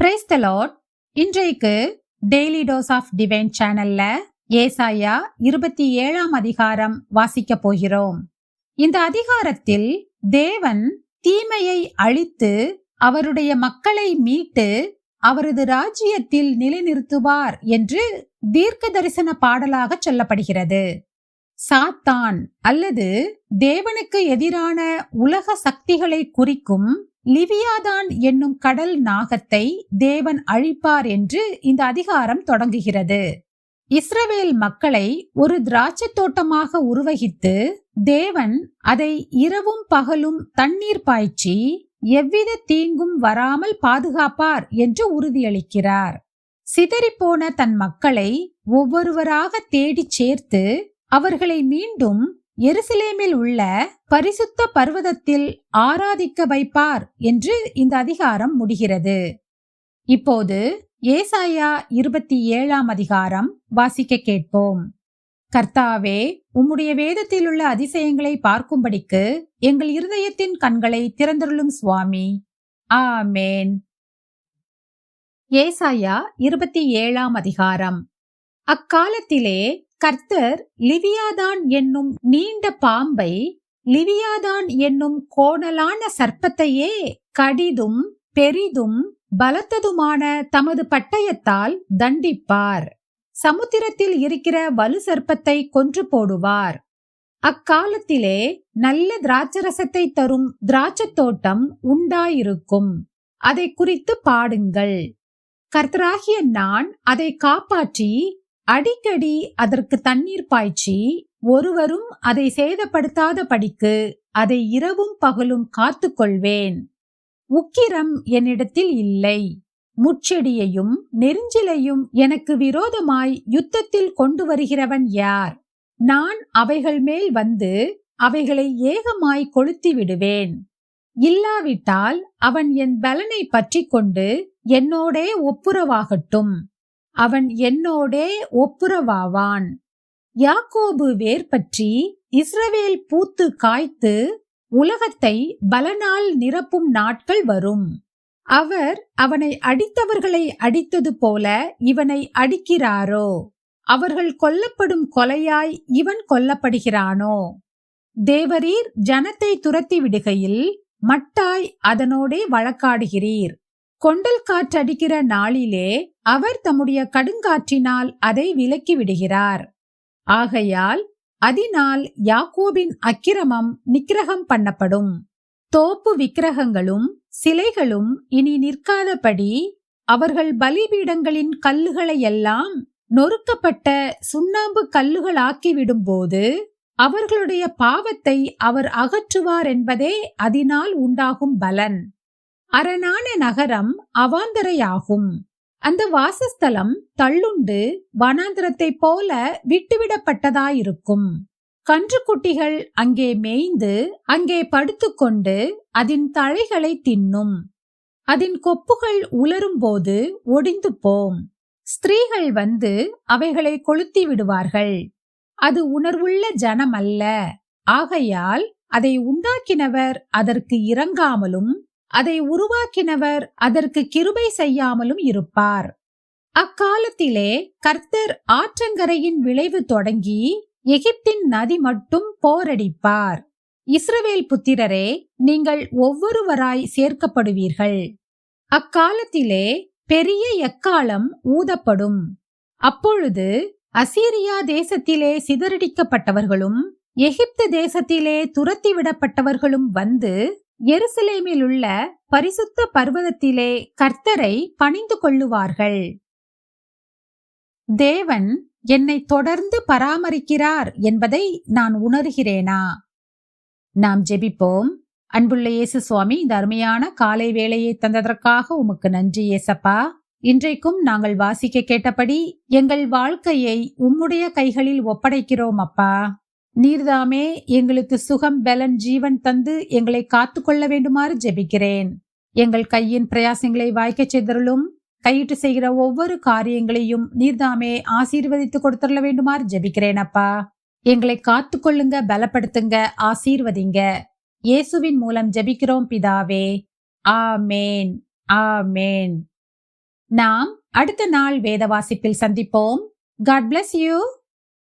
Praise the Lord. இன்றைக்கு daily dose of divine சேனல்ல ஏசாயா 27ஆம் அதிகாரம் வாசிக்க போகிறோம். இந்த அதிகாரத்தில் தேவன் தீமையை அழித்து அவருடைய மக்களை மீட்டு அவரது ராஜ்யத்தில் நிலைநிறுத்துவார் என்று தீர்க்க தரிசன பாடலாக சொல்லப்படுகிறது. சாத்தான் அல்லது தேவனுக்கு எதிரான உலக சக்திகளை குறிக்கும் லிவியாதான் என்னும் கடல் நாகத்தை தேவன் அழிப்பார் என்று இந்த அதிகாரம் தொடங்குகிறது. இஸ்ரவேல் மக்களை ஒரு திராட்சை தோட்டமாக உருவகித்து தேவன் அதை இரவும் பகலும் தண்ணீர் பாய்ச்சி எவ்வித தீங்கும் வராமல் பாதுகாப்பார் என்று உறுதியளிக்கிறார். சிதறிப்போன தன் மக்களை ஒவ்வொருவராக தேடிச் சேர்த்து அவர்களை மீண்டும் எருசலேமில் உள்ள பரிசுத்த பர்வதத்தில் ஆராதிக்க வைப்பார் என்று இந்த அதிகாரம் முடிகிறது. இப்போது ஏசாயா 27ஆம் அதிகாரம் வாசிக்க கேட்போம். கர்த்தாவே, உம்முடைய வேதத்தில் உள்ள அதிசயங்களை பார்க்கும்படிக்கு எங்கள் இருதயத்தின் கண்களை திறந்தருளும் சுவாமி. ஆமேன். ஏசாயா 27ஆம் அதிகாரம். அக்காலத்திலே கர்த்தர் லிவியாதான் என்னும் நீண்ட பாம்பை, லிவியாதான் என்னும் கோணலான சர்ப்பத்தையே கடிதும் பெரிதும் பலத்ததுமான தமது பட்டயத்தால் தண்டிப்பார். சமுத்திரத்தில் இருக்கிற வலு சர்ப்பத்தை கொன்று போடுவார். அக்காலத்திலே நல்ல திராட்சரசத்தை தரும் திராட்சத் தோட்டம் உண்டாயிருக்கும். அதை குறித்து பாடுங்கள். கர்த்தராகிய நான் அதை காப்பாற்றி அடிக்கடி அதற்கு தண்ணீர் பாய்ச்சி ஒருவரும் அதை சேதப்படுத்தாத படிக்கு அதை இரவும் பகலும் காத்து கொள்வேன். உக்கிரம் என்னிடத்தில் இல்லை. முட்செடியையும் நெருஞ்சிலையும் எனக்கு விரோதமாய் யுத்தத்தில் கொண்டு வருகிறவன் யார்? நான் அவைகள் மேல் வந்து அவைகளை ஏகமாய் கொளுத்தி விடுவேன். இல்லாவிட்டால் அவன் என் பலனை பற்றி கொண்டு என்னோடே ஒப்புரவாகட்டும். அவன் என்னோடே ஒப்புரவாவான். யாக்கோபு வேர் பற்றி இஸ்ரவேல் பூத்து காய்த்து உலகத்தை பலனால் நிரப்பும் நாட்கள் வரும். அவர் அவனை அடித்தவர்களை அடித்தது போல இவனை அடிக்கிறாரோ? அவர்கள் கொல்லப்படும் கொலையாய் இவன் கொல்லப்படுகிறானோ? தேவரீர் ஜனத்தை துரத்தி விடுகையில் மட்டாய் அதனோடே வழக்காடுகிறீர். கொண்டல் காற்றடிக்கிற நாளிலே அவர் தம்முடைய கடுங்காற்றினால் அதை விலக்கி விடுகிறார். ஆகையால் அதனால் யாக்கோபின் அக்கிரமம் நிக்கிரகம் பண்ணப்படும். தோப்பு விக்கிரகங்களும் சிலைகளும் இனி நிற்காதபடி அவர்கள் பலிபீடங்களின் கல்லுகளையெல்லாம் நொறுக்கப்பட்ட சுண்ணாம்பு கல்லுகளாக்கிவிடும்போது அவர்களுடைய பாவத்தை அவர் அகற்றுவார் என்பதே அதனால் உண்டாகும் பலன். அரணான நகரம் அவாந்தரையாகும். அந்த வாசஸ்தலம் தள்ளுண்டு வனாந்திரத்தை போல விட்டுவிடப்பட்டதாயிருக்கும். கன்றுக்குட்டிகள் அங்கே மேய்ந்து அங்கே படுத்துக்கொண்டு அதன் தழைகளை தின்னும். அதன் கொப்புகள் உலரும் போது ஒடிந்து போம். ஸ்திரீகள் வந்து அவைகளை கொளுத்தி விடுவார்கள். அது உணர்வுள்ள ஜனம் அல்ல. ஆகையால் அதை உண்டாக்கினவர் அதற்கு இரங்காமலும் அதை உருவாக்கினவர் அதற்கு கிருபை செய்யாமலும் இருப்பார். அக்காலத்திலே கர்த்தர் ஆற்றங்கரையின் விளைவு தொடங்கி எகிப்தின் நதி மட்டும் போரடிப்பார். இஸ்ரவேல் புத்திரரே, நீங்கள் ஒவ்வொருவராய் சேர்க்கப்படுவீர்கள். அக்காலத்திலே பெரிய எக்காளம் ஊதப்படும். அப்பொழுது அசீரியா தேசத்திலே சிதறடிக்கப்பட்டவர்களும் எகிப்து தேசத்திலே துரத்திவிடப்பட்டவர்களும் வந்து எருசலேமில் உள்ள பரிசுத்த பர்வதத்திலே கர்த்தரை பணிந்து கொள்ளுவார்கள். தேவன் என்னை தொடர்ந்து பராமரிக்கிறார் என்பதை நான் உணர்கிறேனா? நாம் ஜெபிப்போம். அன்புள்ள இயேசு சுவாமி, இந்த அருமையான காலை வேளையை தந்ததற்காக உமக்கு நன்றி ஏசப்பா. இன்றைக்கும் நாங்கள் வாசிக்க கேட்டபடி எங்கள் வாழ்க்கையை உம்முடைய கைகளில் ஒப்படைக்கிறோம் அப்பா. நீர்தாமே எங்களுக்கு சுகம் பலன் ஜீவன் தந்து எங்களை காத்து கொள்ள வேண்டுமாறு ஜெபிக்கிறேன். எங்கள் கையின் பிரயாசங்களை வாய்க்க செய்தருளும். கையிட்டு செய்கிற ஒவ்வொரு காரியங்களையும் நீர்தாமே ஆசீர்வதித்து கொடுத்துள்ள வேண்டுமாறு ஜெபிக்கிறேன் அப்பா. எங்களை காத்து கொள்ளுங்க, பலப்படுத்துங்க, ஆசீர்வதிங்க. இயேசுவின் மூலம் ஜெபிக்கிறோம் பிதாவே. ஆமேன், ஆமேன். நாம் அடுத்த நாள் வேத வாசிப்பில் சந்திப்போம். God bless you.